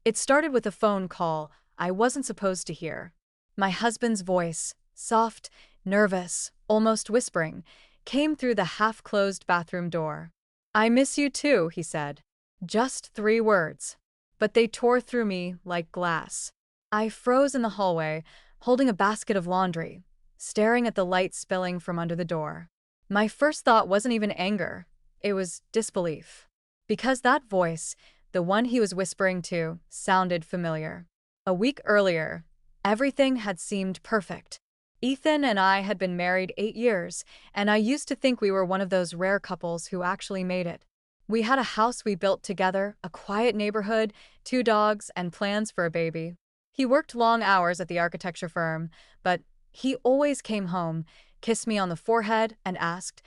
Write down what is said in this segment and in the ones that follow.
It started with a phone call I wasn't supposed to hear. My husband's voice, soft, nervous, almost whispering, came through the half-closed bathroom door. "I miss you too," he said. Just 3 words. But they tore through me like glass. I froze in the hallway, holding a basket of laundry, staring at the light spilling from under the door. My first thought wasn't even anger. It was disbelief. Because that voice, the one he was whispering to, sounded familiar. A week earlier, everything had seemed perfect. Ethan and I had been married 8 years, and I used to think we were one of those rare couples who actually made it. We had a house we built together, a quiet neighborhood, 2 dogs, and plans for a baby. He worked long hours at the architecture firm, but he always came home, kissed me on the forehead, and asked,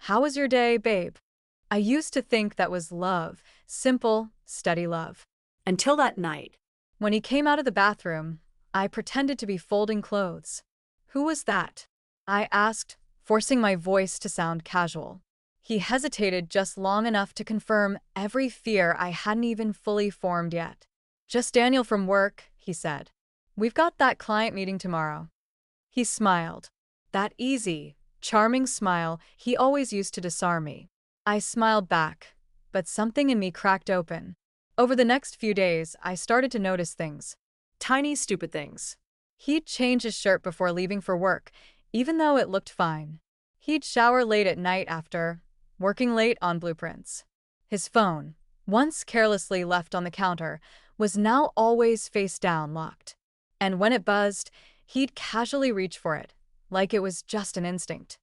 "How was your day, babe?" I used to think that was love, simple, steady love. Until that night. When he came out of the bathroom, I pretended to be folding clothes. "Who was that?" I asked, forcing my voice to sound casual. He hesitated just long enough to confirm every fear I hadn't even fully formed yet. "Just Daniel from work," he said. "We've got that client meeting tomorrow." He smiled. That easy, charming smile he always used to disarm me. I smiled back, but something in me cracked open. Over the next few days, I started to notice things. Tiny, stupid things. He'd change his shirt before leaving for work, even though it looked fine. He'd shower late at night after working late on blueprints. His phone, once carelessly left on the counter, was now always face down locked. And when it buzzed, he'd casually reach for it, like it was just an instinct.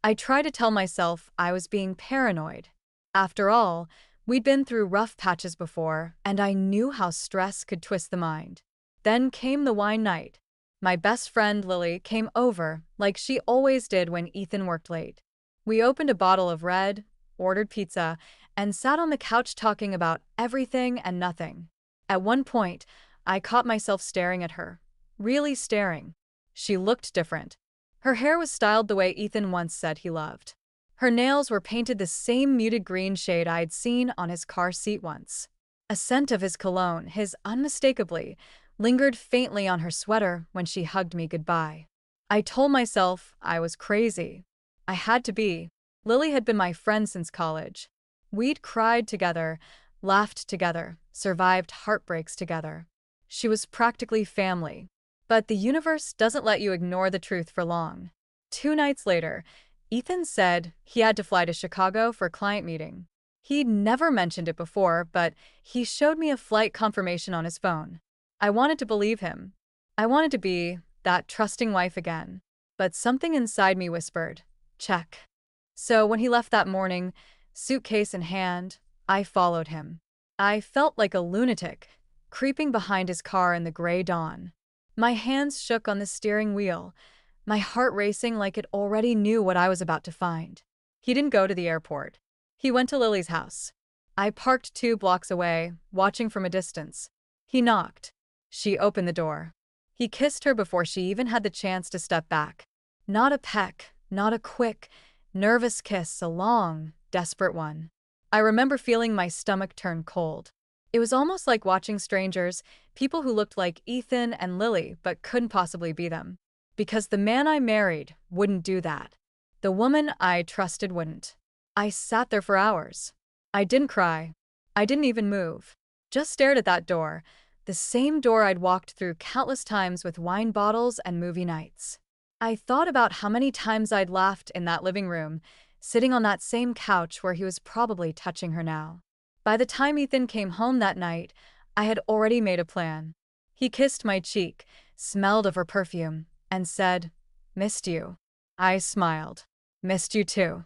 I tried to tell myself I was being paranoid. After all, we'd been through rough patches before, and I knew how stress could twist the mind. Then came the wine night. My best friend Lily came over, like she always did when Ethan worked late. We opened a bottle of red, ordered pizza, and sat on the couch talking about everything and nothing. At one point, I caught myself staring at her. Really staring. She looked different. Her hair was styled the way Ethan once said he loved. Her nails were painted the same muted green shade I'd seen on his car seat once. A scent of his cologne, his unmistakably, lingered faintly on her sweater when she hugged me goodbye. I told myself I was crazy. I had to be. Lily had been my friend since college. We'd cried together, laughed together, survived heartbreaks together. She was practically family. But the universe doesn't let you ignore the truth for long. 2 nights later, Ethan said he had to fly to Chicago for a client meeting. He'd never mentioned it before, but he showed me a flight confirmation on his phone. I wanted to believe him. I wanted to be that trusting wife again. But something inside me whispered, check. So when he left that morning, suitcase in hand, I followed him. I felt like a lunatic, creeping behind his car in the gray dawn. My hands shook on the steering wheel, my heart racing like it already knew what I was about to find. He didn't go to the airport. He went to Lily's house. I parked 2 blocks away, watching from a distance. He knocked. She opened the door. He kissed her before she even had the chance to step back. Not a peck, not a quick, nervous kiss, a long, desperate one. I remember feeling my stomach turn cold. It was almost like watching strangers, people who looked like Ethan and Lily but couldn't possibly be them. Because the man I married wouldn't do that. The woman I trusted wouldn't. I sat there for hours. I didn't cry. I didn't even move. Just stared at that door, the same door I'd walked through countless times with wine bottles and movie nights. I thought about how many times I'd laughed in that living room, sitting on that same couch where he was probably touching her now. By the time Ethan came home that night, I had already made a plan. He kissed my cheek, smelled of her perfume, and said, "Missed you." I smiled. "Missed you too."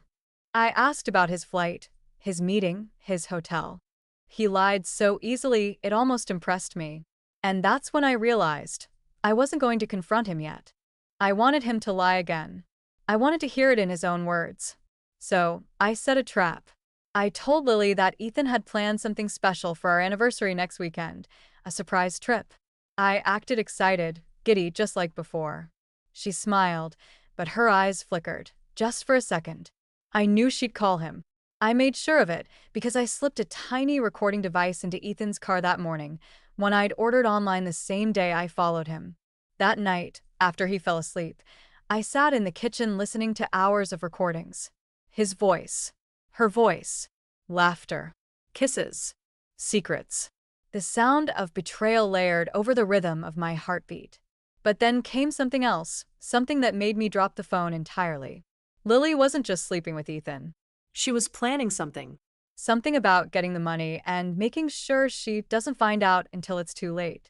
I asked about his flight, his meeting, his hotel. He lied so easily it almost impressed me. And that's when I realized I wasn't going to confront him yet. I wanted him to lie again. I wanted to hear it in his own words. So I set a trap. I told Lily that Ethan had planned something special for our anniversary next weekend, a surprise trip. I acted excited, giddy just like before. She smiled, but her eyes flickered, just for a second. I knew she'd call him. I made sure of it because I slipped a tiny recording device into Ethan's car that morning, one I'd ordered online the same day I followed him. That night, after he fell asleep, I sat in the kitchen listening to hours of recordings. His voice, her voice, laughter, kisses, secrets. The sound of betrayal layered over the rhythm of my heartbeat. But then came something else, something that made me drop the phone entirely. Lily wasn't just sleeping with Ethan. She was planning something. Something about getting the money and making sure she doesn't find out until it's too late.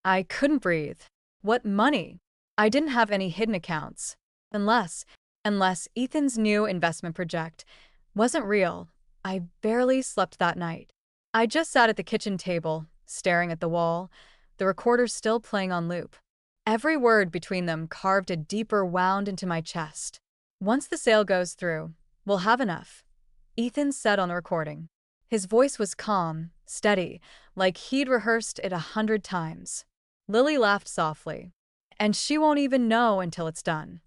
I couldn't breathe. What money? I didn't have any hidden accounts. Unless Ethan's new investment project wasn't real. I barely slept that night. I just sat at the kitchen table, staring at the wall, the recorder still playing on loop. Every word between them carved a deeper wound into my chest. Once the sale goes through, we'll have enough, Ethan said on the recording. His voice was calm, steady, like he'd rehearsed it 100 times. Lily laughed softly. And she won't even know until it's done.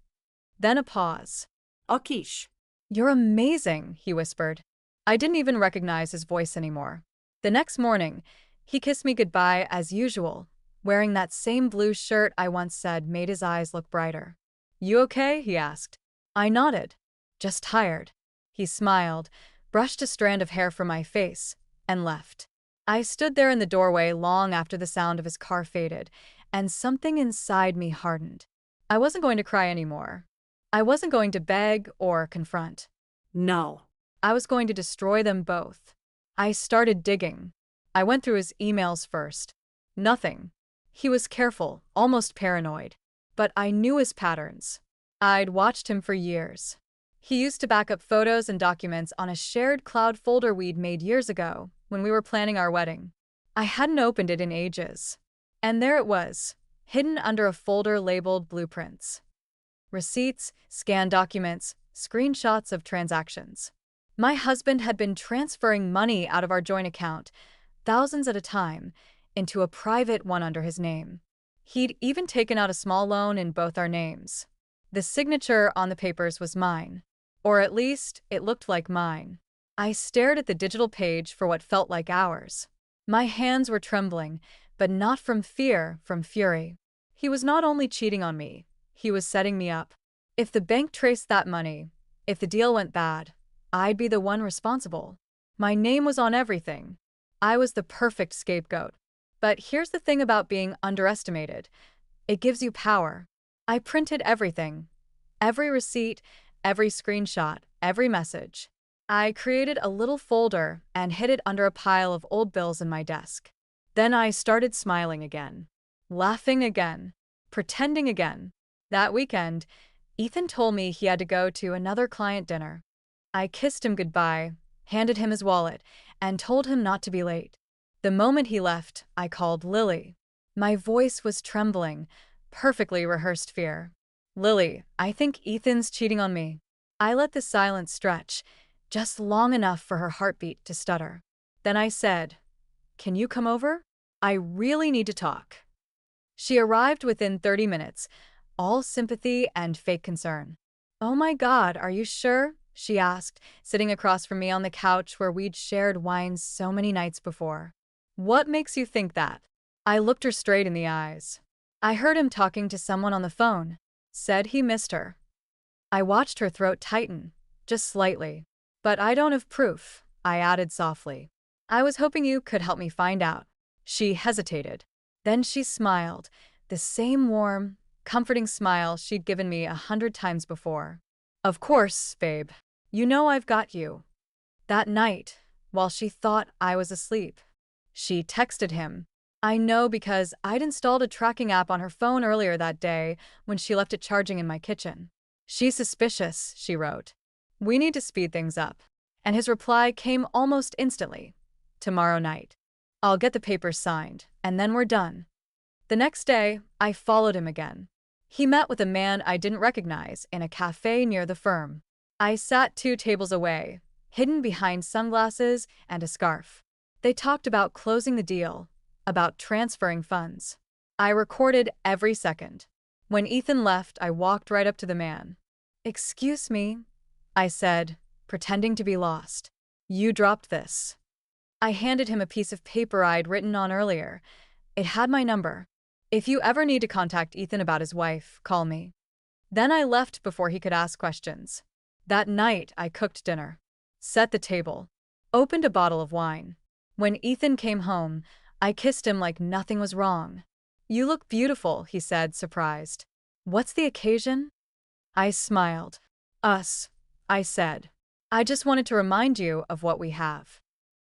Then a pause. Akish. You're amazing, he whispered. I didn't even recognize his voice anymore. The next morning, he kissed me goodbye as usual, wearing that same blue shirt I once said made his eyes look brighter. You okay? He asked. I nodded. Just tired. He smiled, brushed a strand of hair from my face, and left. I stood there in the doorway long after the sound of his car faded, and something inside me hardened. I wasn't going to cry anymore. I wasn't going to beg or confront. No. I was going to destroy them both. I started digging. I went through his emails first. Nothing. He was careful, almost paranoid. But I knew his patterns. I'd watched him for years. He used to back up photos and documents on a shared cloud folder we'd made years ago when we were planning our wedding. I hadn't opened it in ages. And there it was, hidden under a folder labeled blueprints. Receipts, scanned documents, screenshots of transactions. My husband had been transferring money out of our joint account, thousands at a time, into a private one under his name. He'd even taken out a small loan in both our names. The signature on the papers was mine. Or at least, it looked like mine. I stared at the digital page for what felt like hours. My hands were trembling, but not from fear, from fury. He was not only cheating on me, he was setting me up. If the bank traced that money, if the deal went bad, I'd be the one responsible. My name was on everything. I was the perfect scapegoat. But here's the thing about being underestimated. It gives you power. I printed everything. Every receipt, every screenshot, every message. I created a little folder and hid it under a pile of old bills in my desk. Then I started smiling again, laughing again, pretending again. That weekend, Ethan told me he had to go to another client dinner. I kissed him goodbye, handed him his wallet, and told him not to be late. The moment he left, I called Lily. My voice was trembling, perfectly rehearsed fear. Lily, I think Ethan's cheating on me. I let the silence stretch, just long enough for her heartbeat to stutter. Then I said, Can you come over? I really need to talk. She arrived within 30 minutes, all sympathy and fake concern. Oh my God, are you sure? She asked, sitting across from me on the couch where we'd shared wine so many nights before. What makes you think that? I looked her straight in the eyes. I heard him talking to someone on the phone. Said he missed her. I watched her throat tighten, just slightly. But I don't have proof, I added softly. I was hoping you could help me find out. She hesitated. Then she smiled, the same warm, comforting smile she'd given me 100 times before. Of course, babe. You know I've got you. That night, while she thought I was asleep, she texted him. I know because I'd installed a tracking app on her phone earlier that day when she left it charging in my kitchen. She's suspicious, she wrote. We need to speed things up. And his reply came almost instantly. Tomorrow night. I'll get the papers signed, and then we're done. The next day, I followed him again. He met with a man I didn't recognize in a cafe near the firm. I sat 2 tables away, hidden behind sunglasses and a scarf. They talked about closing the deal, about transferring funds. I recorded every second. When Ethan left, I walked right up to the man. Excuse me, I said, pretending to be lost. You dropped this. I handed him a piece of paper I'd written on earlier. It had my number. If you ever need to contact Ethan about his wife, call me. Then I left before he could ask questions. That night, I cooked dinner, set the table, opened a bottle of wine. When Ethan came home, I kissed him like nothing was wrong. You look beautiful, he said, surprised. What's the occasion? I smiled. Us, I said. I just wanted to remind you of what we have.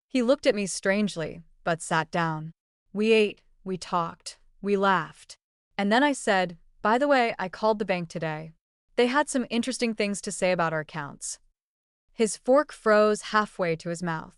He looked at me strangely, but sat down. We ate, we talked, we laughed. And then I said, by the way, I called the bank today. They had some interesting things to say about our accounts. His fork froze halfway to his mouth.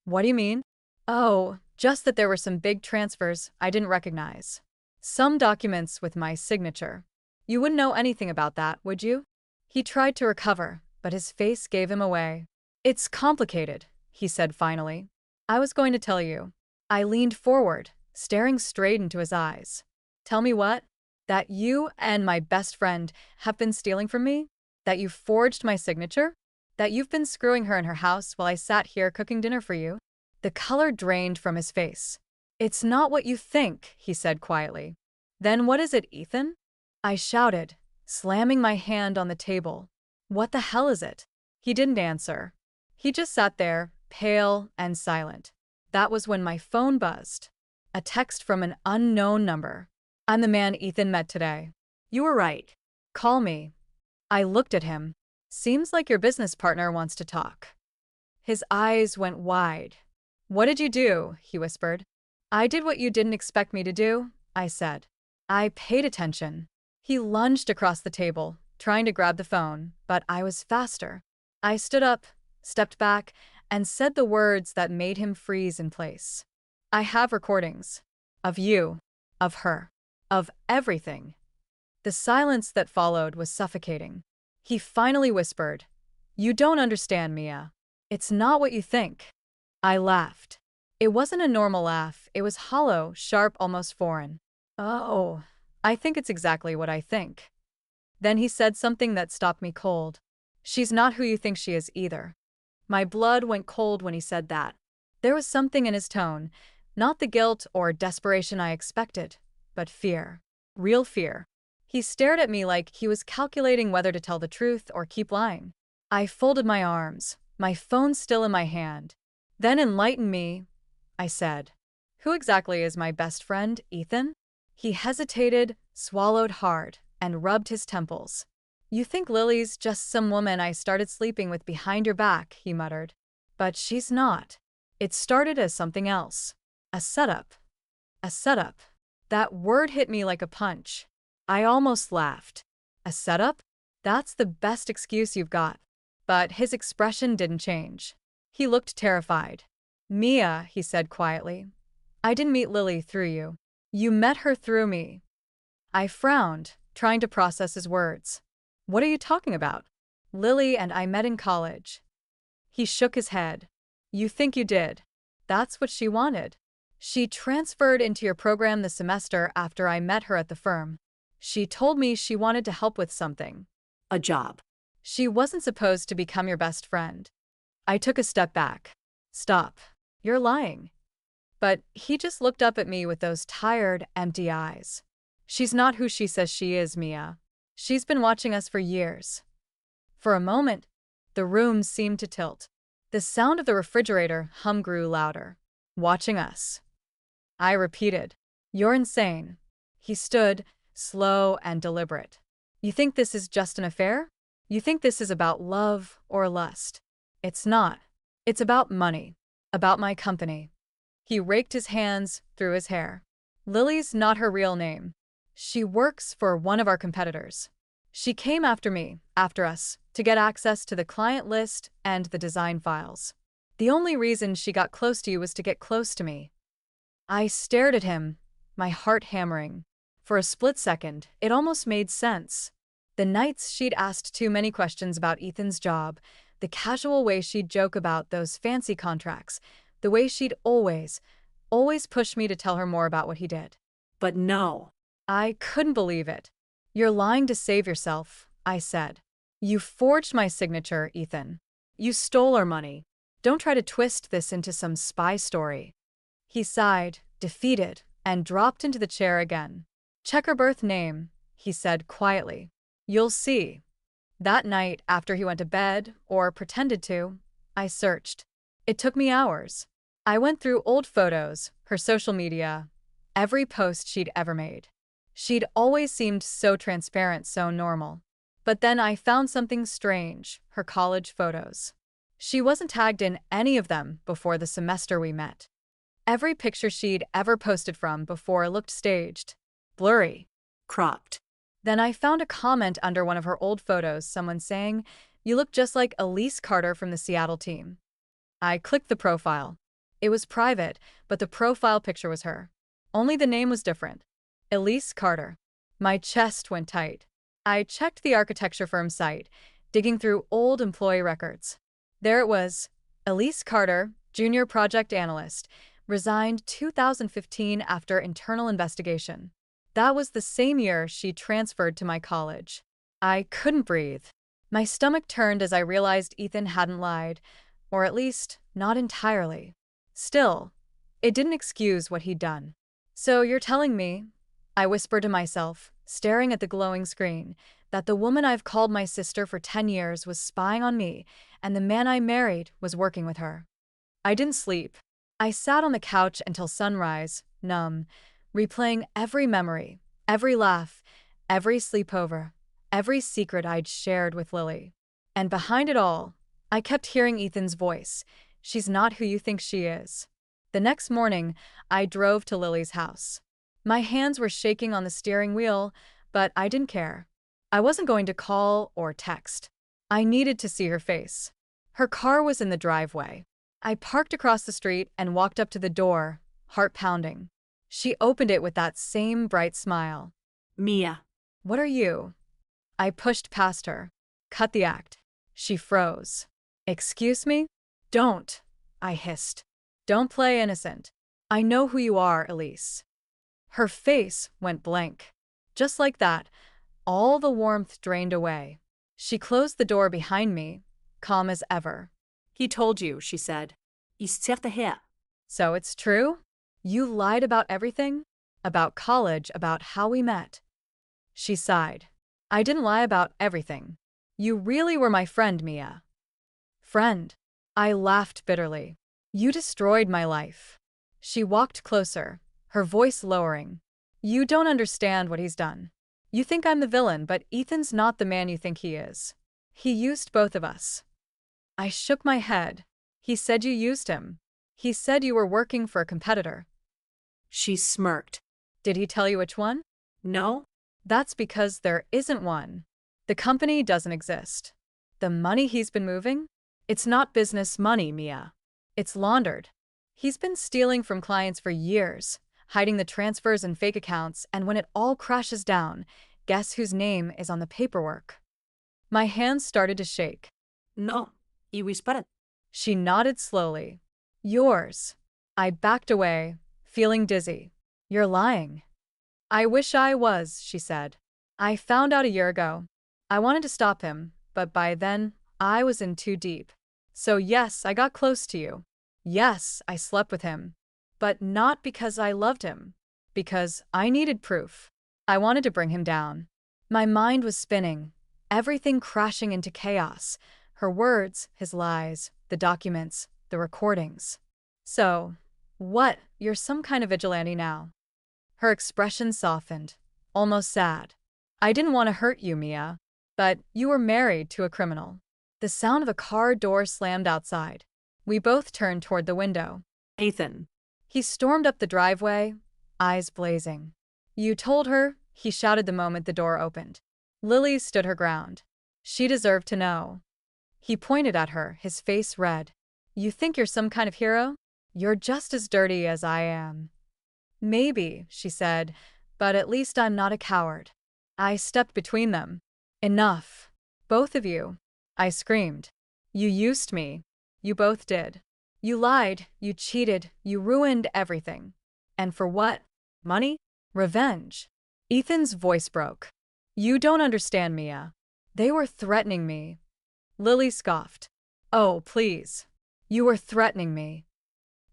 What do you mean? Oh, just that there were some big transfers I didn't recognize. Some documents with my signature. You wouldn't know anything about that, would you? He tried to recover, but his face gave him away. It's complicated, he said finally. I was going to tell you. I leaned forward, staring straight into his eyes. Tell me what? That you and my best friend have been stealing from me? That you forged my signature? That you've been screwing her in her house while I sat here cooking dinner for you? The color drained from his face. It's not what you think, he said quietly. Then what is it, Ethan? I shouted, slamming my hand on the table. What the hell is it? He didn't answer. He just sat there, pale and silent. That was when my phone buzzed. A text from an unknown number. I'm the man Ethan met today. You were right. Call me. I looked at him. Seems like your business partner wants to talk. His eyes went wide. What did you do? He whispered. I did what you didn't expect me to do, I said. I paid attention. He lunged across the table, trying to grab the phone, but I was faster. I stood up, stepped back, and said the words that made him freeze in place. I have recordings. Of you. Of her. Of everything. The silence that followed was suffocating. He finally whispered, You don't understand, Mia. It's not what you think. I laughed. It wasn't a normal laugh, it was hollow, sharp, almost foreign. Oh, I think it's exactly what I think. Then he said something that stopped me cold. She's not who you think she is either. My blood went cold when he said that. There was something in his tone, not the guilt or desperation I expected, but fear. Real fear. He stared at me like he was calculating whether to tell the truth or keep lying. I folded my arms, my phone still in my hand. Then enlighten me, I said. Who exactly is my best friend, Ethan? He hesitated, swallowed hard, and rubbed his temples. You think Lily's just some woman I started sleeping with behind your back, he muttered. But she's not. It started as something else. A setup. A setup. That word hit me like a punch. I almost laughed. A setup? That's the best excuse you've got. But his expression didn't change. He looked terrified. Mia, he said quietly. I didn't meet Lily through you. You met her through me. I frowned, trying to process his words. What are you talking about? Lily and I met in college. He shook his head. You think you did. That's what she wanted. She transferred into your program the semester after I met her at the firm. She told me she wanted to help with something. A job. She wasn't supposed to become your best friend. I took a step back. Stop. You're lying. But he just looked up at me with those tired, empty eyes. She's not who she says she is, Mia. She's been watching us for years. For a moment, the room seemed to tilt. The sound of the refrigerator hum grew louder. Watching us. I repeated. You're insane. He stood, slow and deliberate. You think this is just an affair? You think this is about love or lust? It's not. It's about money. About my company. He raked his hands through his hair. Lily's not her real name. She works for one of our competitors. She came after me, after us, to get access to the client list and the design files. The only reason she got close to you was to get close to me. I stared at him, my heart hammering. For a split second, it almost made sense. The nights she'd asked too many questions about Ethan's job, the casual way she'd joke about those fancy contracts, the way she'd always push me to tell her more about what he did. But no. I couldn't believe it. You're lying to save yourself, I said. You forged my signature, Ethan. You stole our money. Don't try to twist this into some spy story. He sighed, defeated, and dropped into the chair again. Check her birth name, he said quietly. You'll see. That night, after he went to bed, or pretended to, I searched. It took me hours. I went through old photos, her social media, every post she'd ever made. She'd always seemed so transparent, so normal. But then I found something strange, her college photos. She wasn't tagged in any of them before the semester we met. Every picture she'd ever posted from before looked staged, blurry, Cropped. then I found a comment under one of her old photos, someone saying, "You look just like Elise Carter from the Seattle team." I clicked the profile. It was private, but the profile picture was her. Only the name was different. Elise Carter. My chest went tight. I checked the architecture firm site, digging through old employee records. There it was. Elise Carter, junior project analyst, resigned 2015 after internal investigation. That was the same year she transferred to my college. I couldn't breathe. My stomach turned as I realized Ethan hadn't lied, or at least, not entirely. Still, it didn't excuse what he'd done. So you're telling me, I whispered to myself, staring at the glowing screen, that the woman I've called my sister for 10 years was spying on me, and the man I married was working with her. I didn't sleep. I sat on the couch until sunrise, numb, replaying every memory, every laugh, every sleepover, every secret I'd shared with Lily. And behind it all, I kept hearing Ethan's voice. She's not who you think she is. The next morning, I drove to Lily's house. My hands were shaking on the steering wheel, but I didn't care. I wasn't going to call or text. I needed to see her face. Her car was in the driveway. I parked across the street and walked up to the door, heart pounding. She opened it with that same bright smile. Mia. What are you? I pushed past her. Cut the act. She froze. Excuse me? Don't, I hissed. Don't play innocent. I know who you are, Elise. Her face went blank. Just like that, all the warmth drained away. She closed the door behind me, calm as ever. He told you, she said. Is certes her. So it's true? You lied about everything? About college, about how we met? She sighed. I didn't lie about everything. You really were my friend, Mia. Friend? I laughed bitterly. You destroyed my life. She walked closer, her voice lowering. You don't understand what he's done. You think I'm the villain, but Ethan's not the man you think he is. He used both of us. I shook my head. He said you used him. He said you were working for a competitor. She smirked. Did he tell you which one? No? That's because there isn't one. The company doesn't exist. The money he's been moving? It's not business money, Mia. It's laundered. He's been stealing from clients for years, hiding the transfers in fake accounts, and when it all crashes down, guess whose name is on the paperwork? My hands started to shake. No. I whispered. She nodded slowly. Yours. I backed away, feeling dizzy. You're lying. I wish I was, she said. I found out a year ago. I wanted to stop him, but by then, I was in too deep. So yes, I got close to you. Yes, I slept with him. But not because I loved him. Because I needed proof. I wanted to bring him down. My mind was spinning, everything crashing into chaos. Her words, his lies, the documents, the recordings. So, what? You're some kind of vigilante now. Her expression softened, almost sad. I didn't want to hurt you, Mia, but you were married to a criminal. The sound of a car door slammed outside. We both turned toward the window. Ethan. He stormed up the driveway, eyes blazing. You told her, he shouted the moment the door opened. Lily stood her ground. She deserved to know. He pointed at her, his face red. You think you're some kind of hero? You're just as dirty as I am. Maybe, she said, but at least I'm not a coward. I stepped between them. Enough. Both of you. I screamed. You used me. You both did. You lied, you cheated, you ruined everything. And for what? Money? Revenge. Ethan's voice broke. You don't understand, Mia. They were threatening me. Lily scoffed. Oh, please. You were threatening me.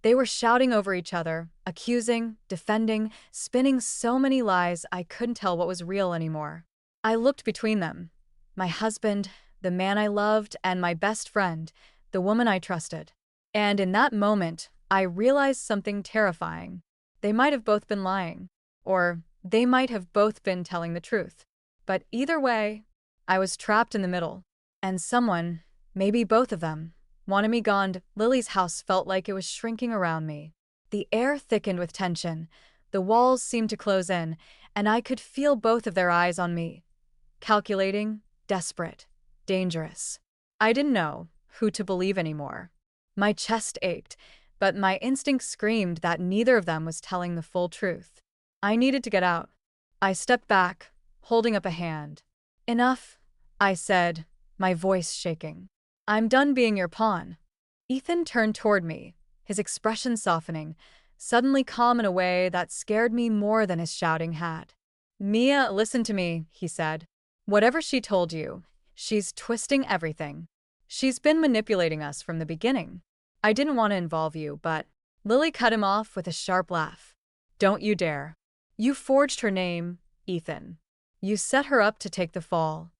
They were shouting over each other, accusing, defending, spinning so many lies I couldn't tell what was real anymore. I looked between them. My husband, the man I loved, and my best friend, the woman I trusted. And in that moment, I realized something terrifying. They might have both been lying, or they might have both been telling the truth. But either way, I was trapped in the middle. And someone, maybe both of them, wanted me gone. Lily's house felt like it was shrinking around me. The air thickened with tension, the walls seemed to close in, and I could feel both of their eyes on me. Calculating, desperate, dangerous. I didn't know who to believe anymore. My chest ached, but my instinct screamed that neither of them was telling the full truth. I needed to get out. I stepped back, holding up a hand. "Enough," I said, my voice shaking. "I'm done being your pawn." Ethan turned toward me, his expression softening, suddenly calm in a way that scared me more than his shouting had. "Mia, listen to me," he said. "Whatever she told you, she's twisting everything. She's been manipulating us from the beginning. I didn't want to involve you, but—" Lily cut him off with a sharp laugh. "Don't you dare. You forged her name, Ethan. You set her up to take the fall."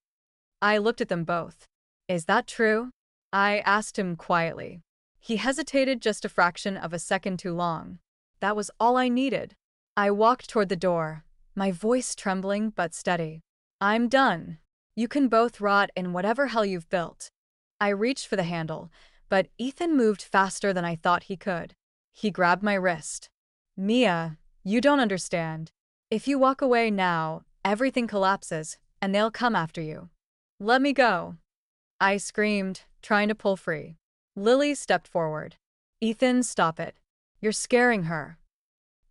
I looked at them both. "Is that true?" I asked him quietly. He hesitated just a fraction of a second too long. That was all I needed. I walked toward the door, my voice trembling but steady. "I'm done. You can both rot in whatever hell you've built." I reached for the handle, but Ethan moved faster than I thought he could. He grabbed my wrist. "Mia, you don't understand. If you walk away now, everything collapses, and they'll come after you." "Let me go," I screamed, trying to pull free. Lily stepped forward. "Ethan, stop it. You're scaring her."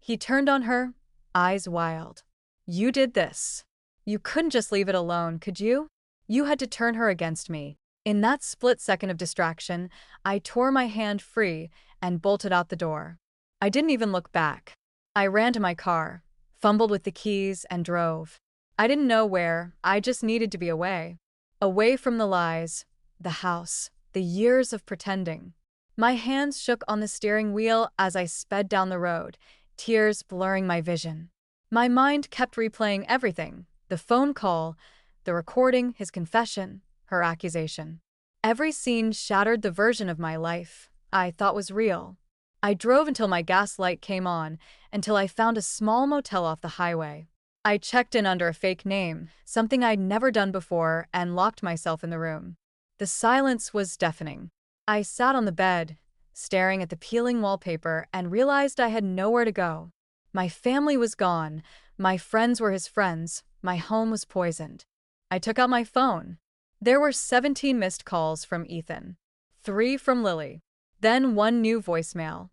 He turned on her, eyes wild. "You did this. You couldn't just leave it alone, could you? You had to turn her against me." In that split second of distraction, I tore my hand free and bolted out the door. I didn't even look back. I ran to my car, fumbled with the keys, and drove. I didn't know where, I just needed to be away. Away from the lies, the house, the years of pretending. My hands shook on the steering wheel as I sped down the road, tears blurring my vision. My mind kept replaying everything: the phone call, the recording, his confession, her accusation. Every scene shattered the version of my life I thought was real. I drove until my gas light came on, until I found a small motel off the highway. I checked in under a fake name, something I'd never done before, and locked myself in the room. The silence was deafening. I sat on the bed, staring at the peeling wallpaper, and realized I had nowhere to go. My family was gone, my friends were his friends, my home was poisoned. I took out my phone. There were 17 missed calls from Ethan, 3 from Lily, then 1 new voicemail.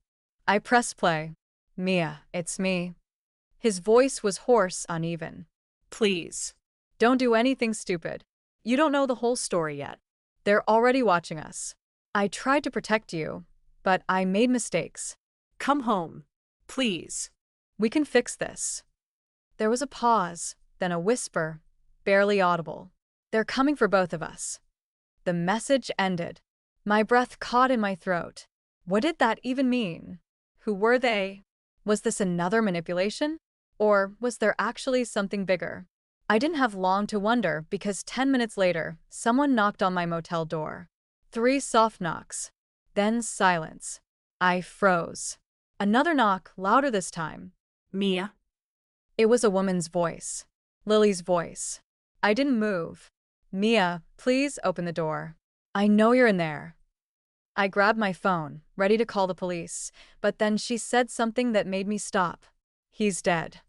I pressed play. "Mia, it's me." His voice was hoarse, uneven. Please. "Don't do anything stupid. You don't know the whole story yet. They're already watching us. I tried to protect you, but I made mistakes. Come home. Please. We can fix this." There was a pause, then a whisper, barely audible. "They're coming for both of us." The message ended. My breath caught in my throat. What did that even mean? Who were they? Was this another manipulation? Or was there actually something bigger? I didn't have long to wonder because 10 minutes later, someone knocked on my motel door. 3 soft knocks. Then silence. I froze. Another knock, louder this time. Mia. It was a woman's voice. Lily's voice. I didn't move. "Mia, please open the door. I know you're in there." I grabbed my phone, ready to call the police, but then she said something that made me stop. "He's dead."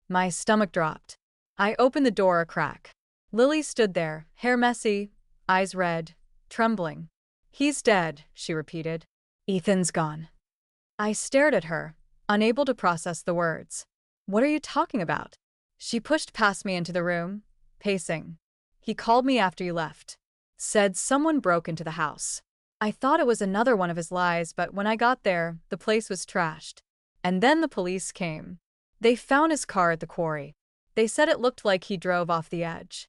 My stomach dropped. I opened the door a crack. Lily stood there, hair messy, eyes red, trembling. "He's dead," she repeated. "Ethan's gone." I stared at her, unable to process the words. "What are you talking about?" She pushed past me into the room, pacing. "He called me after you left. Said someone broke into the house. I thought it was another one of his lies, but when I got there, the place was trashed. And then the police came. They found his car at the quarry. They said it looked like he drove off the edge."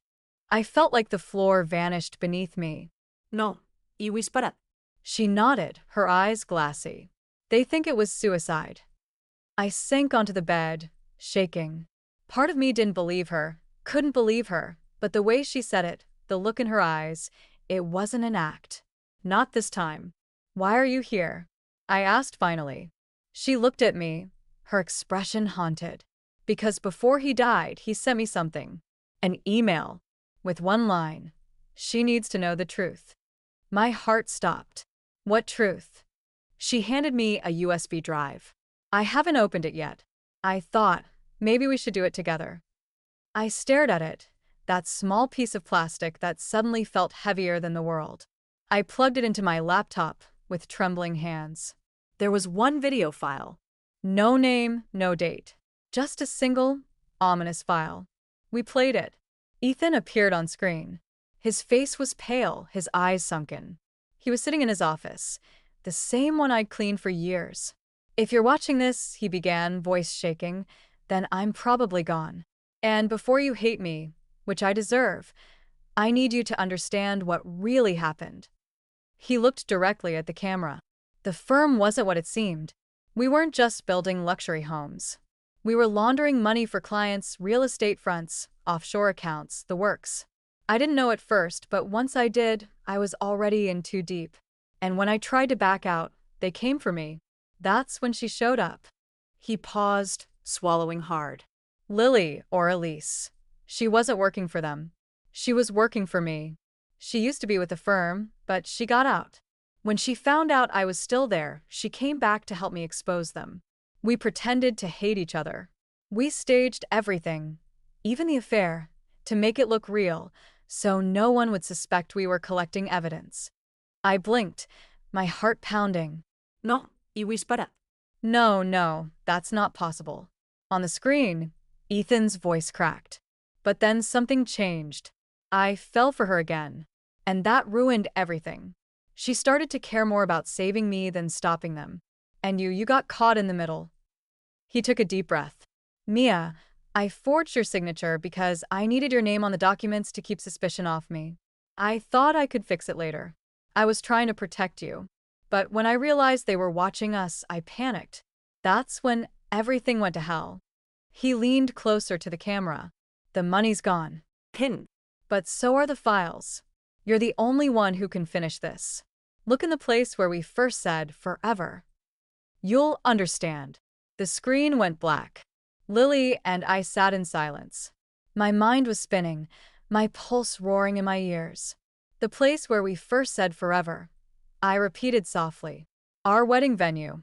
I felt like the floor vanished beneath me. No. Y whisperat. She nodded, her eyes glassy. "They think it was suicide." I sank onto the bed, shaking. Part of me didn't believe her, couldn't believe her, but the way she said it, the look in her eyes, it wasn't an act. Not this time. Why are you here? I asked finally. She looked at me, her expression haunted. Because before he died, he sent me something. An email. With one line. She needs to know the truth. My heart stopped. What truth? She handed me a USB drive. I haven't opened it yet. I thought, maybe we should do it together. I stared at it, that small piece of plastic that suddenly felt heavier than the world. I plugged it into my laptop with trembling hands. There was one video file. No name, no date. Just a single, ominous file. We played it. Ethan appeared on screen. His face was pale, his eyes sunken. He was sitting in his office, the same one I'd cleaned for years. If you're watching this, he began, voice shaking, then I'm probably gone. And before you hate me, which I deserve, I need you to understand what really happened. He looked directly at the camera. The firm wasn't what it seemed. We weren't just building luxury homes. We were laundering money for clients, real estate fronts, offshore accounts, the works. I didn't know at first, but once I did, I was already in too deep. And when I tried to back out, they came for me. That's when she showed up. He paused, swallowing hard. Lily, or Elise. She wasn't working for them. She was working for me. She used to be with the firm, but she got out. When she found out I was still there, she came back to help me expose them. We pretended to hate each other. We staged everything, even the affair, to make it look real, so no one would suspect we were collecting evidence. I blinked, my heart pounding. No, iba para. No, that's not possible. On the screen, Ethan's voice cracked. But then something changed. I fell for her again. And that ruined everything. She started to care more about saving me than stopping them. And you got caught in the middle. He took a deep breath. Mia, I forged your signature because I needed your name on the documents to keep suspicion off me. I thought I could fix it later. I was trying to protect you. But when I realized they were watching us, I panicked. That's when everything went to hell. He leaned closer to the camera. The money's gone. Pin. But so are the files. You're the only one who can finish this. Look in the place where we first said forever. You'll understand. The screen went black. Lily and I sat in silence. My mind was spinning, my pulse roaring in my ears. The place where we first said forever. I repeated softly. Our wedding venue.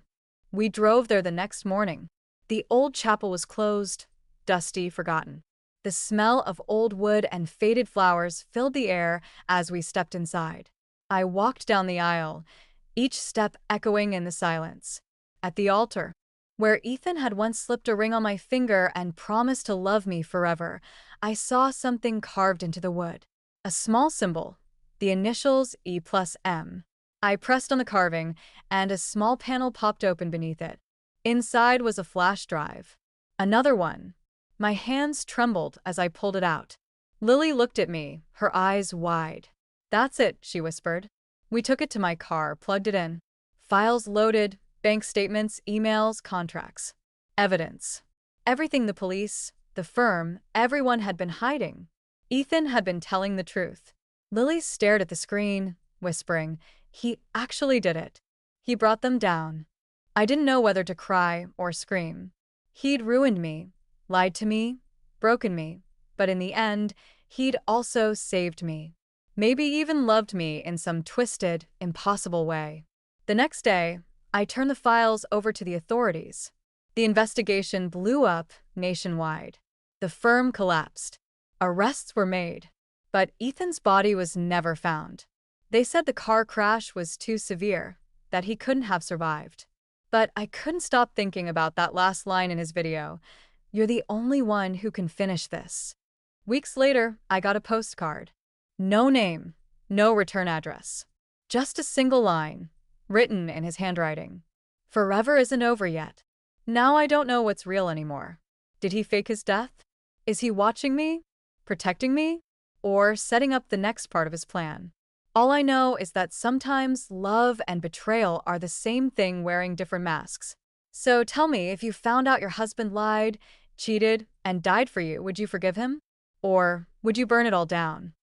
We drove there the next morning. The old chapel was closed, dusty, forgotten. The smell of old wood and faded flowers filled the air as we stepped inside. I walked down the aisle, each step echoing in the silence. At the altar, where Ethan had once slipped a ring on my finger and promised to love me forever, I saw something carved into the wood. A small symbol, the initials E+M. I pressed on the carving, and a small panel popped open beneath it. Inside was a flash drive. Another one. My hands trembled as I pulled it out. Lily looked at me, her eyes wide. That's it, she whispered. We took it to my car, plugged it in. Files loaded, bank statements, emails, contracts. Evidence. Everything the police, the firm, everyone had been hiding. Ethan had been telling the truth. Lily stared at the screen, whispering, he actually did it. He brought them down. I didn't know whether to cry or scream. He'd ruined me, lied to me, broken me, but in the end, he'd also saved me. Maybe even loved me in some twisted, impossible way. The next day, I turned the files over to the authorities. The investigation blew up nationwide. The firm collapsed. Arrests were made. But Ethan's body was never found. They said the car crash was too severe, that he couldn't have survived. But I couldn't stop thinking about that last line in his video. You're the only one who can finish this. Weeks later, I got a postcard. No name, no return address. Just a single line, written in his handwriting. Forever isn't over yet. Now I don't know what's real anymore. Did he fake his death? Is he watching me? Protecting me? Or setting up the next part of his plan? All I know is that sometimes love and betrayal are the same thing wearing different masks. So tell me, if you found out your husband lied, cheated, and died for you, would you forgive him? Or would you burn it all down?